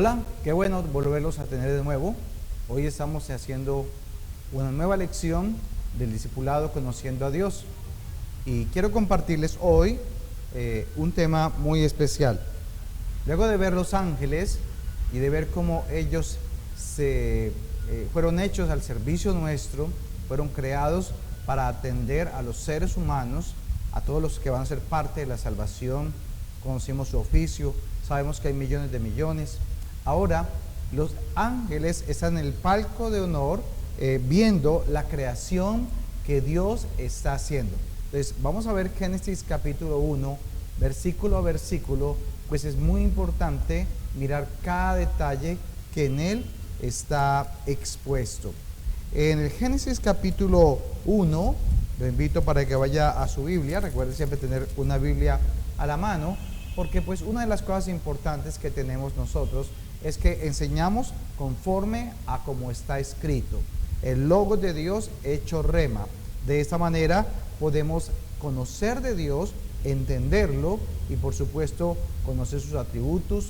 Hola, qué bueno volverlos a tener de nuevo. Hoy estamos haciendo una nueva lección del discipulado conociendo a Dios. Y quiero compartirles hoy un tema muy especial. Luego de ver los ángeles y de ver cómo ellos fueron hechos al servicio nuestro, fueron creados para atender a los seres humanos, a todos los que van a ser parte de la salvación. Conocimos su oficio, sabemos que hay millones de millones. Ahora, los ángeles están en el palco de honor viendo la creación que Dios está haciendo. Entonces, vamos a ver Génesis capítulo 1, versículo a versículo, pues es muy importante mirar cada detalle que en él está expuesto. En el Génesis capítulo 1, lo invito para que vaya a su Biblia. Recuerde siempre tener una Biblia a la mano, porque pues una de las cosas importantes que tenemos nosotros es que enseñamos conforme a como está escrito. El Logos de Dios hecho rema. De esta manera podemos conocer de Dios, entenderlo y por supuesto conocer sus atributos,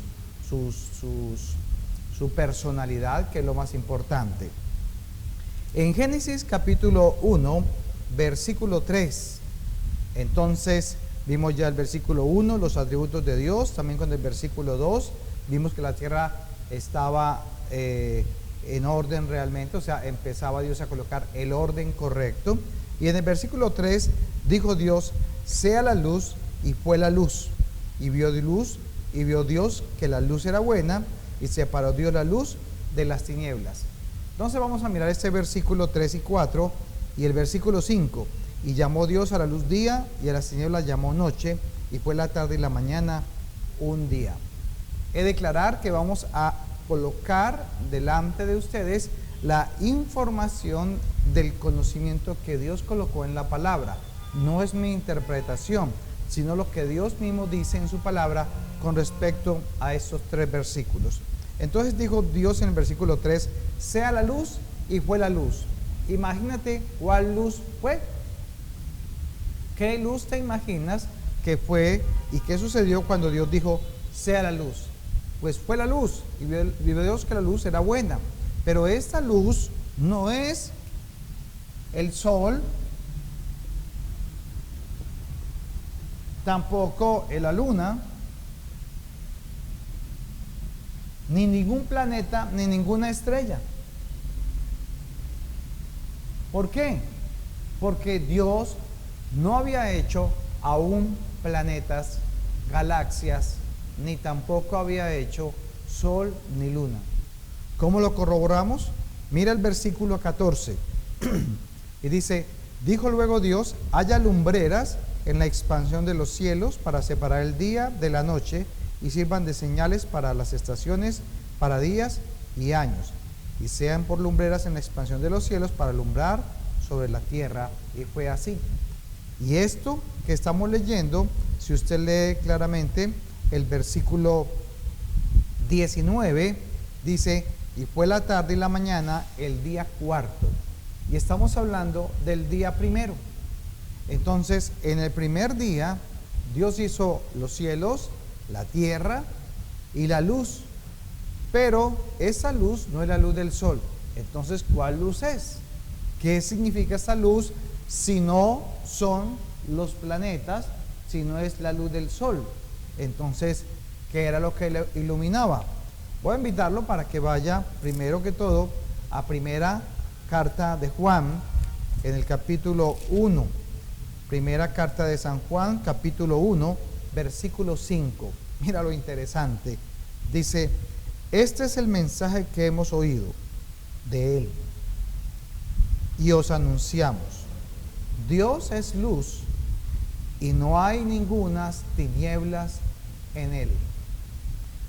su personalidad, que es lo más importante. En Génesis capítulo 1, versículo 3, entonces vimos ya el versículo 1, los atributos de Dios. También con el versículo 2 vimos que la tierra estaba en orden realmente, o sea, empezaba Dios a colocar el orden correcto. Y en el versículo 3 dijo Dios: sea la luz, y fue la luz. Y vio Dios que la luz era buena, y separó Dios la luz de las tinieblas. Entonces vamos a mirar este versículo 3 y 4 y el versículo 5. Y llamó Dios a la luz día, y a las tinieblas llamó noche, y fue la tarde y la mañana un día. He de declarar que vamos a colocar delante de ustedes la información del conocimiento que Dios colocó en la palabra. No es mi interpretación, sino lo que Dios mismo dice en su palabra con respecto a estos tres versículos. Entonces dijo Dios en el versículo 3: sea la luz, y fue la luz. Imagínate cuál luz fue. ¿Qué luz te imaginas que fue y qué sucedió cuando Dios dijo sea la luz? Pues fue la luz, y vio Dios que la luz era buena. Pero esta luz no es el sol, tampoco la luna, ni ningún planeta, ni ninguna estrella. ¿Por qué? Porque Dios no había hecho aún planetas, galaxias, ni tampoco había hecho sol ni luna. ¿Cómo lo corroboramos? Mira el versículo 14 y dice: dijo luego Dios: haya lumbreras en la expansión de los cielos para separar el día de la noche, y sirvan de señales para las estaciones, para días y años, y sean por lumbreras en la expansión de los cielos para alumbrar sobre la tierra. Y fue así. Y esto que estamos leyendo, si usted lee claramente el versículo 19, dice: y fue la tarde y la mañana el día cuarto. Y estamos hablando del día primero. Entonces, en el primer día, Dios hizo los cielos, la tierra y la luz. Pero esa luz no es la luz del sol. Entonces, ¿cuál luz es? ¿Qué significa esta luz si no son los planetas, si no es la luz del sol? Entonces, ¿qué era lo que le iluminaba? Voy a invitarlo para que vaya primero que todo a primera carta de Juan, en el capítulo 1. Primera carta de San Juan, capítulo 1, versículo 5. Mira lo interesante. Dice: este es el mensaje que hemos oído de él y os anunciamos: Dios es luz, y no hay ningunas tinieblas en él.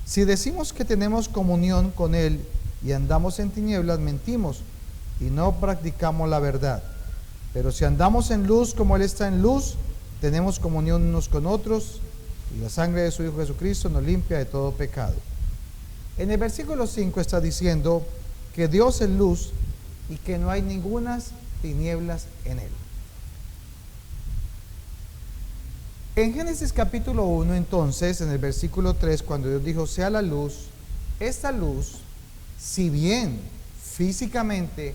Si decimos que tenemos comunión con él y andamos en tinieblas, mentimos y no practicamos la verdad. Pero si andamos en luz como él está en luz, tenemos comunión unos con otros, y la sangre de su Hijo Jesucristo nos limpia de todo pecado. En el versículo 5 está diciendo que Dios es luz y que no hay ningunas tinieblas en él. En Génesis capítulo 1, entonces, en el versículo 3, cuando Dios dijo sea la luz, esta luz, si bien físicamente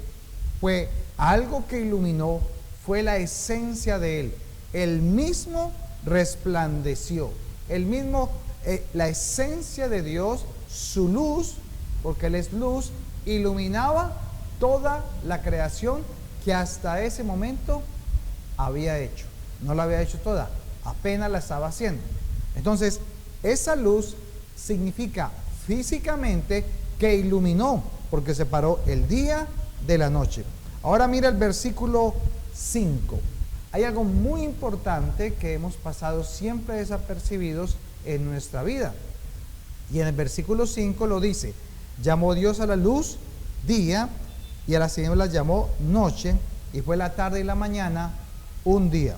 fue algo que iluminó, fue la esencia de él. Él mismo resplandeció. El mismo, la esencia de Dios, su luz, porque él es luz, iluminaba toda la creación que hasta ese momento había hecho. No la había hecho toda, apenas la estaba haciendo. Entonces, esa luz significa físicamente que iluminó, porque separó el día de la noche. Ahora mira el versículo 5. Hay algo muy importante que hemos pasado siempre desapercibidos en nuestra vida. Y en el versículo 5 lo dice: llamó Dios a la luz día, y a las tinieblas llamó noche, y fue la tarde y la mañana un día.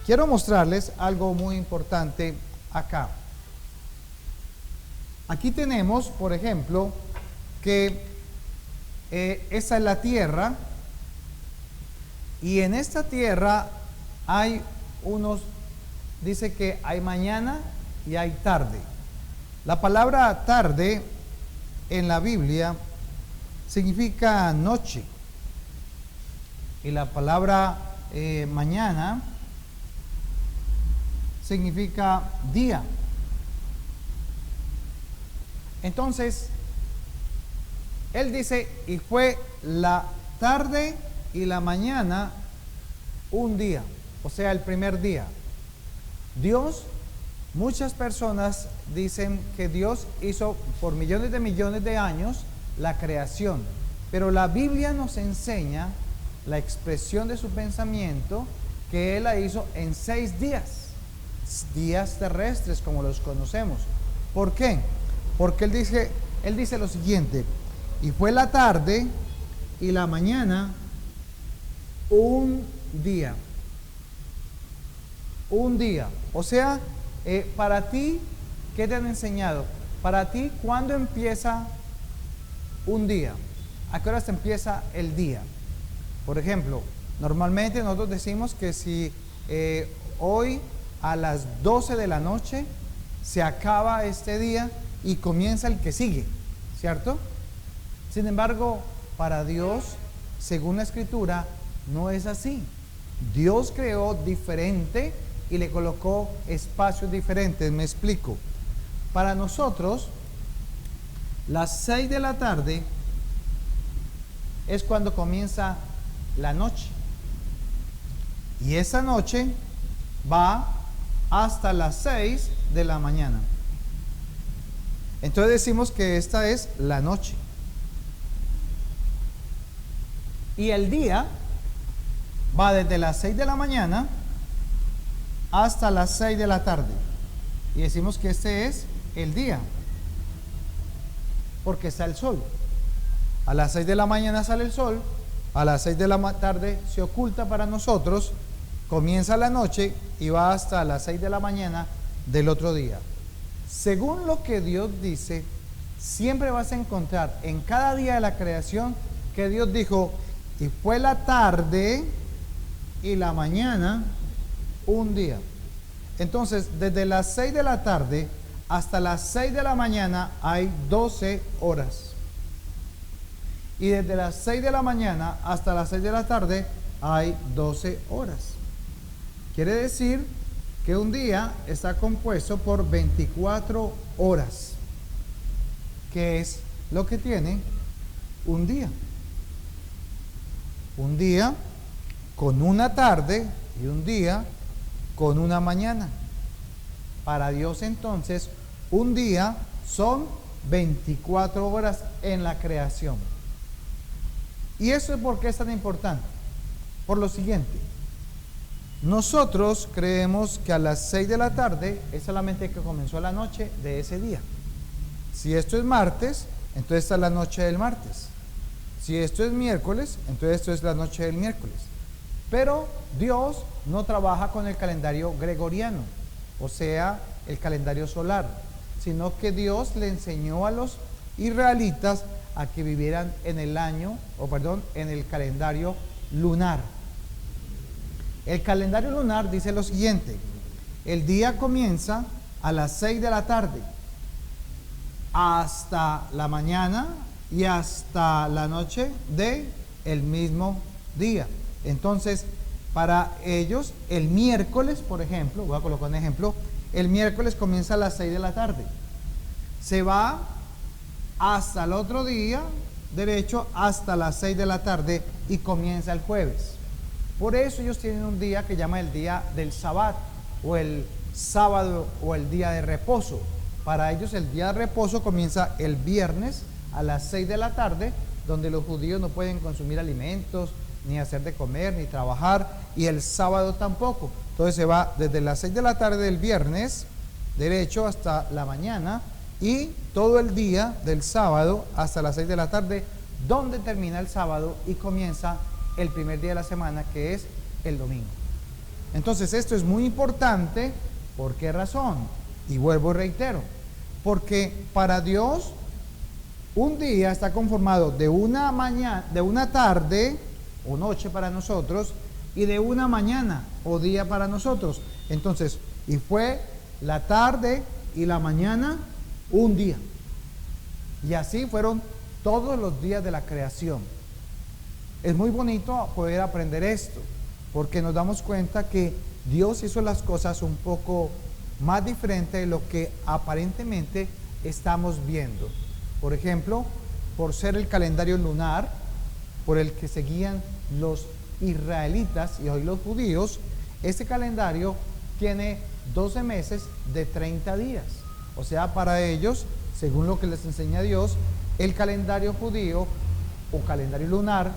Quiero mostrarles algo muy importante acá. Aquí tenemos, por ejemplo, que esa es la tierra, y en esta tierra hay dice que hay mañana y hay tarde. La palabra tarde en la Biblia significa noche, y la palabra mañana significa día. Entonces, él dice, y fue la tarde y la mañana un día, o sea, el primer día. Dios, muchas personas dicen que Dios hizo por millones de años la creación, pero la Biblia nos enseña la expresión de su pensamiento, que Él la hizo en 6 días, días terrestres como los conocemos. ¿Por qué? Porque Él dice lo siguiente: y fue la tarde y la mañana un día. Un día. O sea, para ti, ¿qué te han enseñado? Para ti, ¿cuándo empieza un día? ¿A qué horas empieza el día? Por ejemplo, normalmente nosotros decimos que si hoy a las 12 de la noche se acaba este día y comienza el que sigue, ¿cierto? Sin embargo, para Dios, según la Escritura, no es así. Dios creó diferente y le colocó espacios diferentes. Me explico. Para nosotros, las 6 de la tarde es cuando comienza la noche, y esa noche va hasta las 6 de la mañana. Entonces decimos que esta es la noche, y el día va desde las 6 de la mañana hasta las 6 de la tarde, y decimos que este es el día, porque está el sol. A las 6 de la mañana sale el sol, a las 6 de la tarde se oculta para nosotros, comienza la noche y va hasta las 6 de la mañana del otro día. Según lo que Dios dice, siempre vas a encontrar en cada día de la creación que Dios dijo, y fue la tarde y la mañana un día. Entonces, desde las 6 de la tarde hasta las 6 de la mañana hay 12 horas. Y desde las 6 de la mañana hasta las 6 de la tarde hay 12 horas. Quiere decir que un día está compuesto por 24 horas, que es lo que tiene un día. Un día con una tarde y un día con una mañana. Para Dios, entonces, un día son 24 horas en la creación. ¿Y eso es por qué es tan importante? Por lo siguiente: nosotros creemos que a las 6 de la tarde es solamente que comenzó la noche de ese día. Si esto es martes, entonces está la noche del martes. Si esto es miércoles, entonces esto es la noche del miércoles. Pero Dios no trabaja con el calendario gregoriano, o sea, el calendario solar, sino que Dios le enseñó a los israelitas a que vivieran en en el calendario lunar. El calendario lunar dice lo siguiente: el día comienza a las 6 de la tarde hasta la mañana y hasta la noche de el mismo día. Entonces, para ellos, el miércoles, por ejemplo, voy a colocar un ejemplo, el miércoles comienza a las 6 de la tarde, se va hasta el otro día, derecho, hasta las 6 de la tarde y comienza el jueves. Por eso ellos tienen un día que llama el día del Sabbat, o el sábado, o el día de reposo. Para ellos el día de reposo comienza el viernes a las 6 de la tarde, donde los judíos no pueden consumir alimentos, ni hacer de comer, ni trabajar, y el sábado tampoco. Entonces se va desde las 6 de la tarde del viernes, derecho, hasta la mañana, y todo el día del sábado hasta las 6 de la tarde, donde termina el sábado y comienza el primer día de la semana, que es el domingo. Entonces esto es muy importante. ¿Por qué razón? Y vuelvo y reitero, porque para Dios un día está conformado de una mañana, de una tarde o noche para nosotros, y de una mañana o día para nosotros. Entonces, y fue la tarde y la mañana un día. Y así fueron todos los días de la creación. Es muy bonito poder aprender esto, porque nos damos cuenta que Dios hizo las cosas un poco más diferente de lo que aparentemente estamos viendo. Por ejemplo, por ser el calendario lunar por el que seguían los israelitas y hoy los judíos, este calendario tiene 12 meses de 30 días. O sea, para ellos, según lo que les enseña Dios, el calendario judío o calendario lunar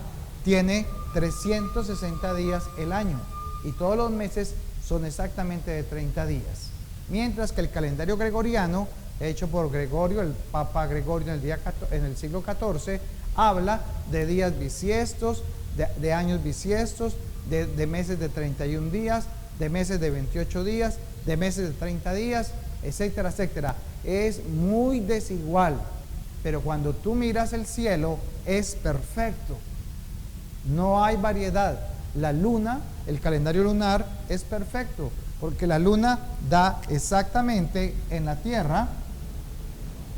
tiene 360 días el año, y todos los meses son exactamente de 30 días. Mientras que el calendario gregoriano, hecho por Gregorio, el Papa Gregorio en el siglo XIV, habla de días bisiestos, de años bisiestos, de meses de 31 días, de meses de 28 días, de meses de 30 días, etcétera, etcétera. Es muy desigual, pero cuando tú miras el cielo es perfecto. No hay variedad. La luna, el calendario lunar es perfecto, porque la luna da exactamente en la Tierra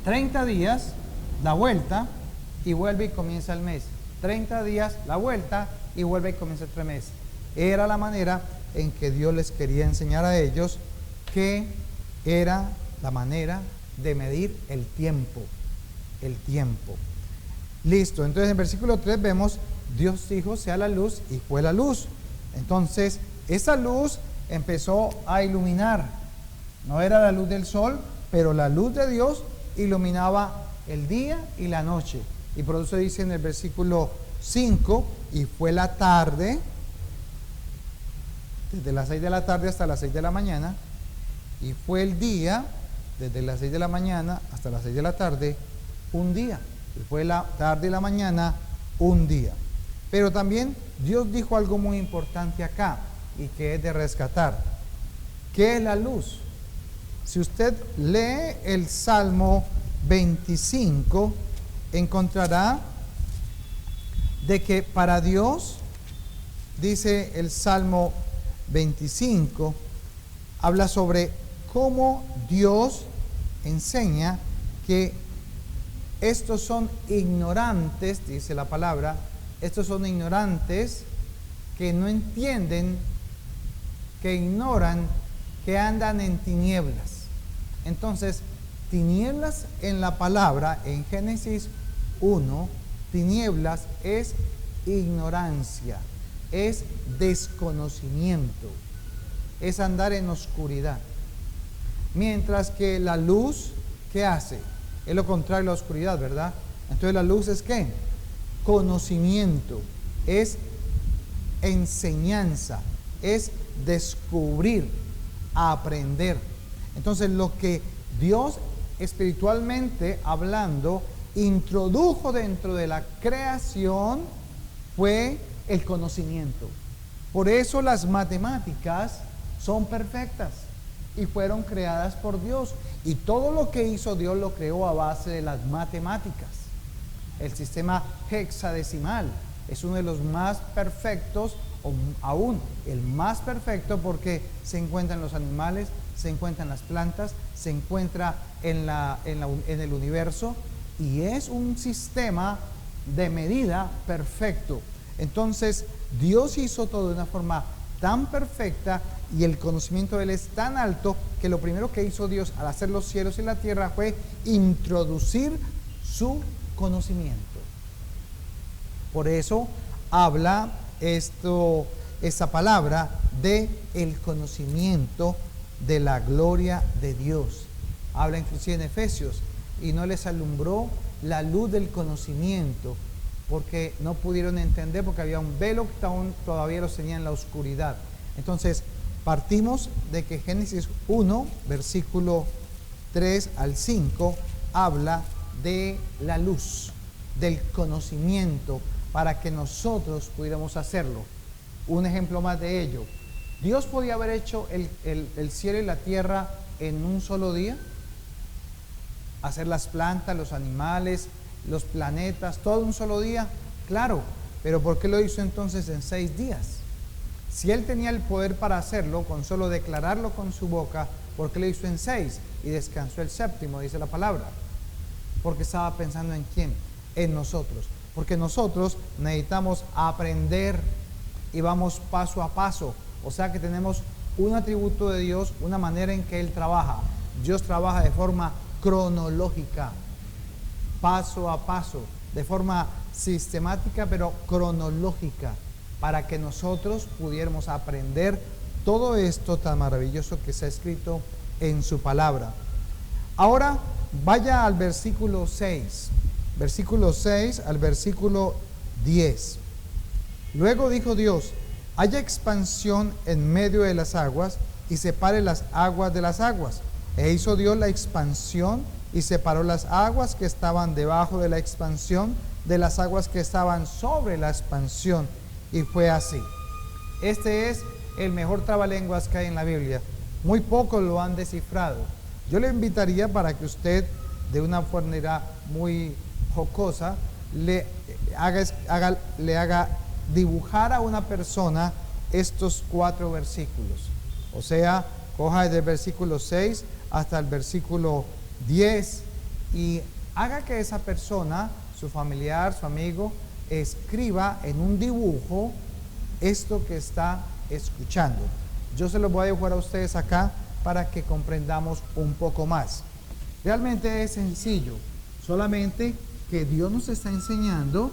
30 días, la vuelta, y vuelve y comienza el mes. 30 días, la vuelta, y vuelve y comienza el mes. Era la manera en que Dios les quería enseñar a ellos, que era la manera de medir el tiempo. El tiempo. Listo, entonces en versículo 3 vemos, Dios dijo, sea la luz, y fue la luz. Entonces, esa luz empezó a iluminar. No era la luz del sol, pero la luz de Dios iluminaba el día y la noche. Y por eso dice en el versículo 5, y fue la tarde, desde las 6 de la tarde hasta las 6 de la mañana, y fue el día, desde las 6 de la mañana hasta las 6 de la tarde, un día. Y fue la tarde y la mañana, un día. Pero también Dios dijo algo muy importante acá, y que es de rescatar. ¿Qué es la luz? Si usted lee el Salmo 25, encontrará de que para Dios, dice el Salmo 25, habla sobre cómo Dios enseña que estos son ignorantes, dice la palabra, estos son ignorantes que no entienden, que ignoran, que andan en tinieblas. Entonces, tinieblas en la palabra, en Génesis 1, tinieblas es ignorancia, es desconocimiento, es andar en oscuridad. Mientras que la luz, ¿qué hace? Es lo contrario a la oscuridad, ¿verdad? Entonces la luz es ¿qué? Conocimiento, es enseñanza, es descubrir, aprender. Entonces lo que Dios espiritualmente hablando introdujo dentro de la creación fue el conocimiento. Por eso las matemáticas son perfectas y fueron creadas por Dios, y todo lo que hizo Dios lo creó a base de las matemáticas. El sistema hexadecimal es uno de los más perfectos o aún el más perfecto, porque se encuentran los animales, se encuentran las plantas, se encuentra en el universo, y es un sistema de medida perfecto. Entonces Dios hizo todo de una forma tan perfecta y el conocimiento de Él es tan alto que lo primero que hizo Dios al hacer los cielos y la tierra fue introducir su conocimiento. Por eso habla esta palabra de el conocimiento de la gloria de Dios. Habla inclusive en Efesios, y no les alumbró la luz del conocimiento, porque no pudieron entender, porque había un velo que todavía los tenía en la oscuridad. Entonces, partimos de que Génesis 1, versículo 3 al 5, habla de la luz, del conocimiento, para que nosotros pudiéramos hacerlo. Un ejemplo más de ello: Dios podía haber hecho el cielo y la tierra en un solo día, hacer las plantas, los animales, los planetas, todo en un solo día, claro, pero ¿por qué lo hizo entonces en 6 días? Si Él tenía el poder para hacerlo, con solo declararlo con su boca, ¿por qué lo hizo en 6? Y descansó el séptimo, dice la palabra. Porque estaba pensando en ¿quién? En nosotros. Porque nosotros necesitamos aprender y vamos paso a paso. O sea que tenemos un atributo de Dios, una manera en que Él trabaja. Dios trabaja de forma cronológica, paso a paso, de forma sistemática pero cronológica, para que nosotros pudiéramos aprender todo esto tan maravilloso que se ha escrito en su palabra. Ahora vaya al versículo 6 al versículo 10. Luego dijo Dios: haya expansión en medio de las aguas y separe las aguas de las aguas. E hizo Dios la expansión y separó las aguas que estaban debajo de la expansión de las aguas que estaban sobre la expansión. Y fue así. Este es el mejor trabalenguas que hay en la Biblia. Muy pocos lo han descifrado. Yo le invitaría para que usted, de una manera muy jocosa, le haga dibujar a una persona estos 4 versículos. O sea, coja desde el versículo 6 hasta el versículo 10 y haga que esa persona, su familiar, su amigo, escriba en un dibujo esto que está escuchando. Yo se lo voy a dibujar a ustedes acá para que comprendamos un poco más. Realmente es sencillo, solamente que Dios nos está enseñando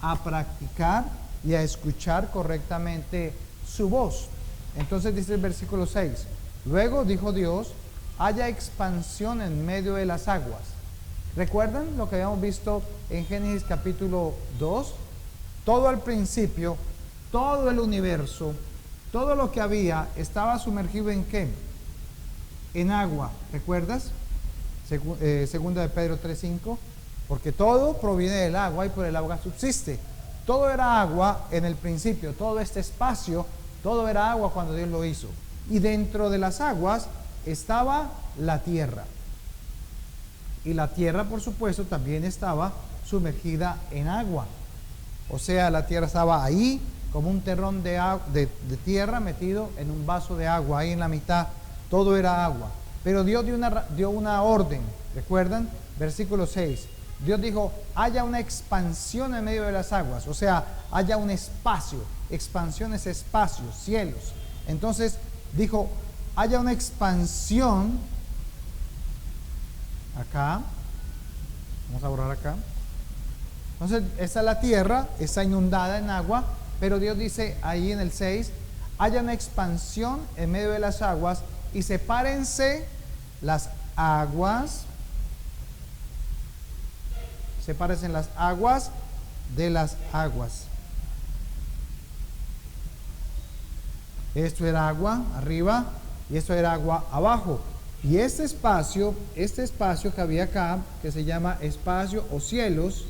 a practicar y a escuchar correctamente su voz. Entonces dice el versículo 6: luego dijo Dios: haya expansión en medio de las aguas. ¿Recuerdan lo que habíamos visto en Génesis capítulo 2? Todo al principio, todo el universo, todo lo que había estaba sumergido ¿en qué? En agua. ¿Recuerdas? Segunda de Pedro 3:5. Porque todo proviene del agua y por el agua subsiste. Todo era agua en el principio, todo este espacio, todo era agua cuando Dios lo hizo. Y dentro de las aguas estaba la tierra. Y la tierra, por supuesto, también estaba sumergida en agua. O sea, la tierra estaba ahí como un terrón de tierra metido en un vaso de agua. Ahí en la mitad todo era agua. Pero Dios dio una orden. ¿Recuerdan? Versículo 6. Dios dijo: haya una expansión en medio de las aguas. O sea, haya un espacio. Expansión es espacio, cielos. Entonces dijo: haya una expansión acá. Vamos a borrar acá. Entonces, esta es la tierra, está inundada en agua, pero Dios dice ahí en el 6: haya una expansión en medio de las aguas y sepárense las aguas. Sepárense las aguas de las aguas. Esto era agua arriba y esto era agua abajo. Y este espacio que había acá, que se llama espacio o cielos,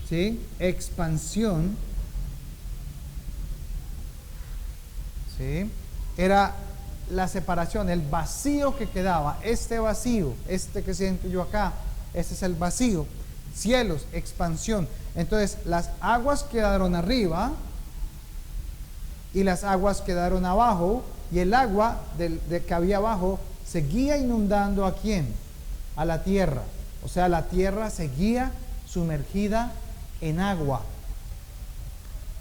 ¿sí? Expansión, ¿sí? Era la separación, el vacío que quedaba, este vacío, este que siento yo acá, este es el vacío, cielos, expansión. Entonces las aguas quedaron arriba y las aguas quedaron abajo, y el agua que había abajo seguía inundando ¿a quién? A la tierra. O sea, la tierra seguía sumergida en agua.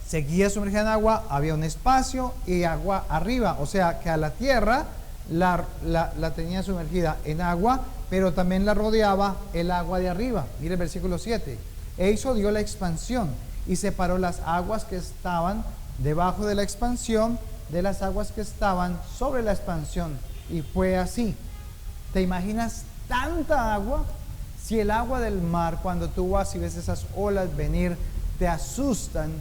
Seguía sumergida en agua, había un espacio y agua arriba. O sea, que a la tierra la tenía sumergida en agua, pero también la rodeaba el agua de arriba. Mire el versículo 7. E hizo Dios la expansión y separó las aguas que estaban debajo de la expansión de las aguas que estaban sobre la expansión. Y fue así. ¿Te imaginas tanta agua? Si el agua del mar, cuando tú vas y ves esas olas venir, te asustan,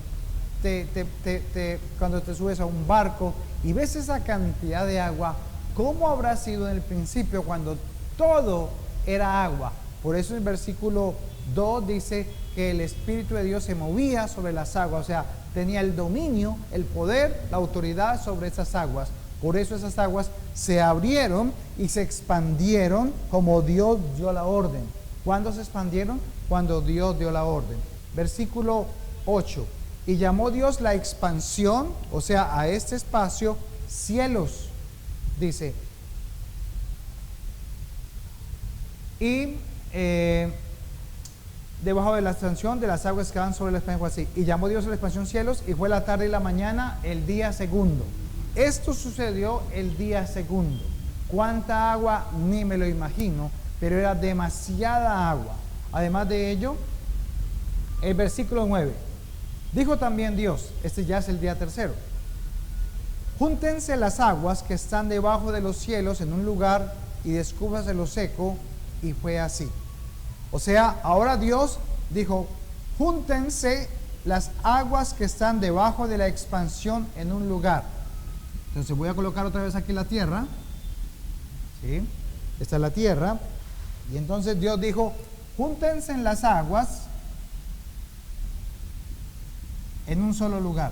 cuando te subes a un barco y ves esa cantidad de agua, ¿cómo habrá sido en el principio cuando todo era agua? Por eso el versículo 2 dice que el Espíritu de Dios se movía sobre las aguas, o sea, tenía el dominio, el poder, la autoridad sobre esas aguas. Por eso esas aguas se abrieron y se expandieron como Dios dio la orden. ¿Cuándo se expandieron? Cuando Dios dio la orden. Versículo 8. Y llamó Dios la expansión, o sea, a este espacio, cielos, dice. Y debajo de la expansión de las aguas que van sobre la expansión, así. Y llamó Dios a la expansión cielos, y fue la tarde y la mañana el día segundo. Esto sucedió el día segundo. ¿Cuánta agua? Ni me lo imagino, pero era demasiada agua. Además de ello, el versículo 9. Dijo también Dios, este ya es el día tercero, júntense las aguas que están debajo de los cielos en un lugar y descúbrase lo seco, y fue así. O sea, ahora Dios dijo, júntense las aguas que están debajo de la expansión en un lugar. Entonces voy a colocar otra vez aquí la tierra, ¿sí? Esta es la tierra, y entonces Dios dijo, júntense en las aguas en un solo lugar.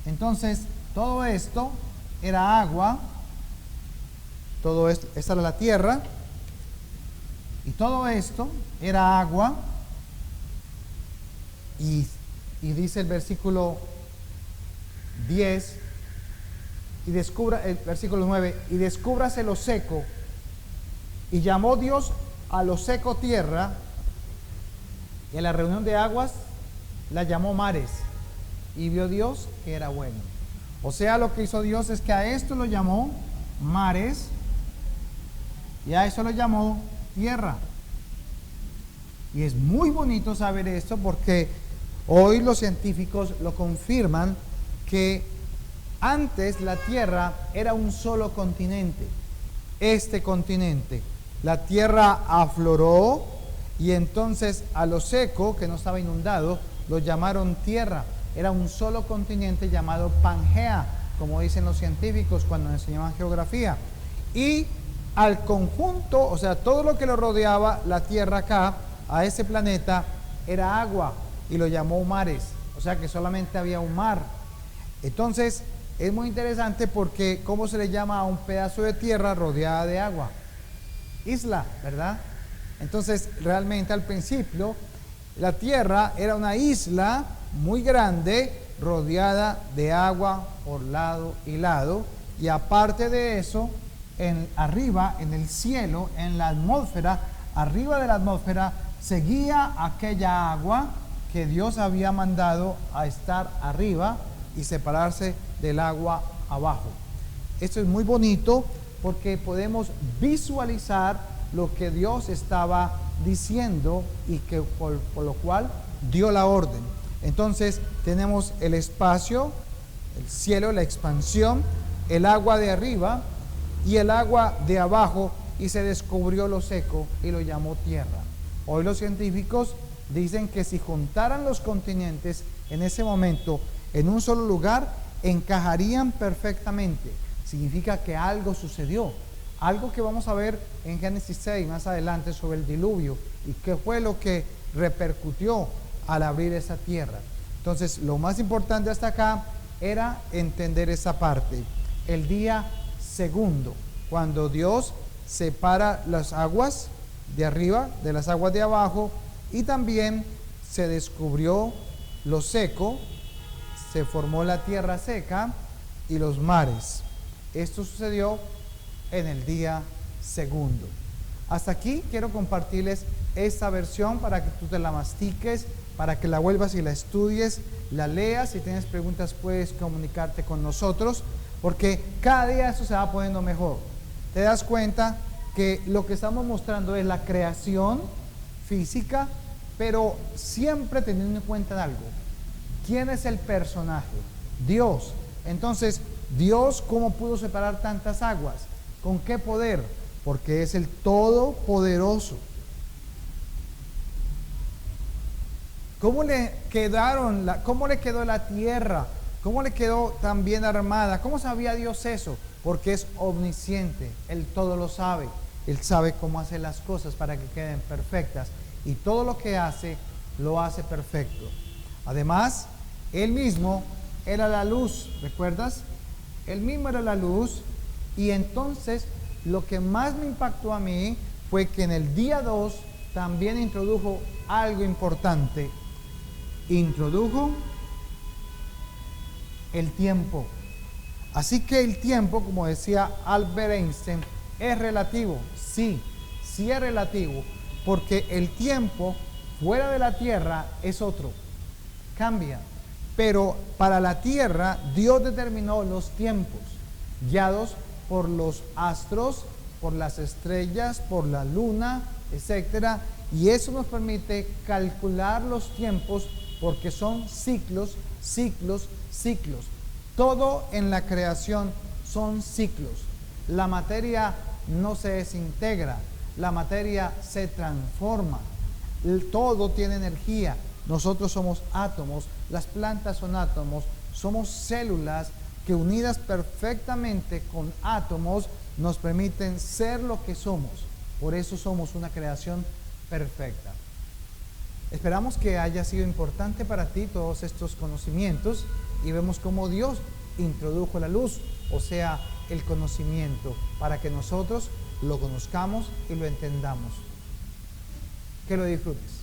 Entonces todo esto era agua, todo esto, esta era la tierra, y todo esto era agua, y dice el versículo 10, y descubra el versículo 9, y descúbrase lo seco, y llamó Dios a lo seco tierra, y en la reunión de aguas la llamó mares, y vio Dios que era bueno. O sea, lo que hizo Dios es que a esto lo llamó mares, y a eso lo llamó tierra. Y es muy bonito saber esto, porque hoy los científicos lo confirman, que antes la tierra era un solo continente, este continente. La tierra afloró, y entonces a lo seco, que no estaba inundado, lo llamaron tierra. Era un solo continente llamado Pangea, como dicen los científicos cuando enseñaban geografía. Y al conjunto, o sea, todo lo que lo rodeaba, la tierra acá, a ese planeta, era agua, y lo llamó mares. O sea que solamente había un mar. Entonces es muy interesante, porque ¿cómo se le llama a un pedazo de tierra rodeada de agua? Isla, ¿verdad? Entonces realmente al principio la tierra era una isla muy grande, rodeada de agua por lado y lado, y aparte de eso, arriba en el cielo, en la atmósfera, arriba de la atmósfera, seguía aquella agua que Dios había mandado a estar arriba y separarse del agua abajo. Esto es muy bonito, porque podemos visualizar lo que Dios estaba diciendo, y que por lo cual dio la orden. Entonces tenemos el espacio, el cielo, la expansión, el agua de arriba y el agua de abajo, y se descubrió lo seco y lo llamó tierra. Hoy los científicos dicen que si juntaran los continentes en ese momento en un solo lugar, encajarían perfectamente. Significa que algo sucedió, algo que vamos a ver en Génesis 6 más adelante sobre el diluvio, y qué fue lo que repercutió al abrir esa tierra. Entonces lo más importante hasta acá era entender esa parte. El día segundo, cuando Dios separa las aguas de arriba de las aguas de abajo, y también se descubrió lo seco, se formó la tierra seca, y los mares. Esto sucedió en el día segundo. Hasta aquí quiero compartirles esta versión para que tú te la mastiques, para que la vuelvas y la estudies, la leas. Si tienes preguntas puedes comunicarte con nosotros, porque cada día esto se va poniendo mejor. Te das cuenta que lo que estamos mostrando es la creación física, pero siempre teniendo en cuenta algo. ¿Quién es el personaje? Dios. Entonces, Dios, ¿cómo pudo separar tantas aguas? ¿Con qué poder? Porque es el Todopoderoso. ¿Cómo le quedó la tierra? ¿Cómo le quedó tan bien armada? ¿Cómo sabía Dios eso? Porque es omnisciente, Él todo lo sabe. Él sabe cómo hacer las cosas para que queden perfectas. Y todo lo que hace, lo hace perfecto. Además, Él mismo era la luz, ¿recuerdas? Él mismo era la luz. Y entonces, lo que más me impactó a mí fue que en el día 2 también introdujo algo importante. Introdujo el tiempo. Así que el tiempo, como decía Albert Einstein, es relativo. Sí es relativo, porque el tiempo fuera de la tierra es otro, cambia. Pero para la tierra Dios determinó los tiempos, guiados por los astros, por las estrellas, por la luna, etcétera, y eso nos permite calcular los tiempos, porque son ciclos. Todo en la creación son ciclos. La materia no se desintegra, la materia se transforma. Todo tiene energía. Nosotros somos átomos, las plantas son átomos, somos células que unidas perfectamente con átomos nos permiten ser lo que somos. Por eso somos una creación perfecta. Esperamos que haya sido importante para ti todos estos conocimientos y vemos cómo Dios introdujo la luz, o sea, el conocimiento, para que nosotros lo conozcamos y lo entendamos. Que lo disfrutes.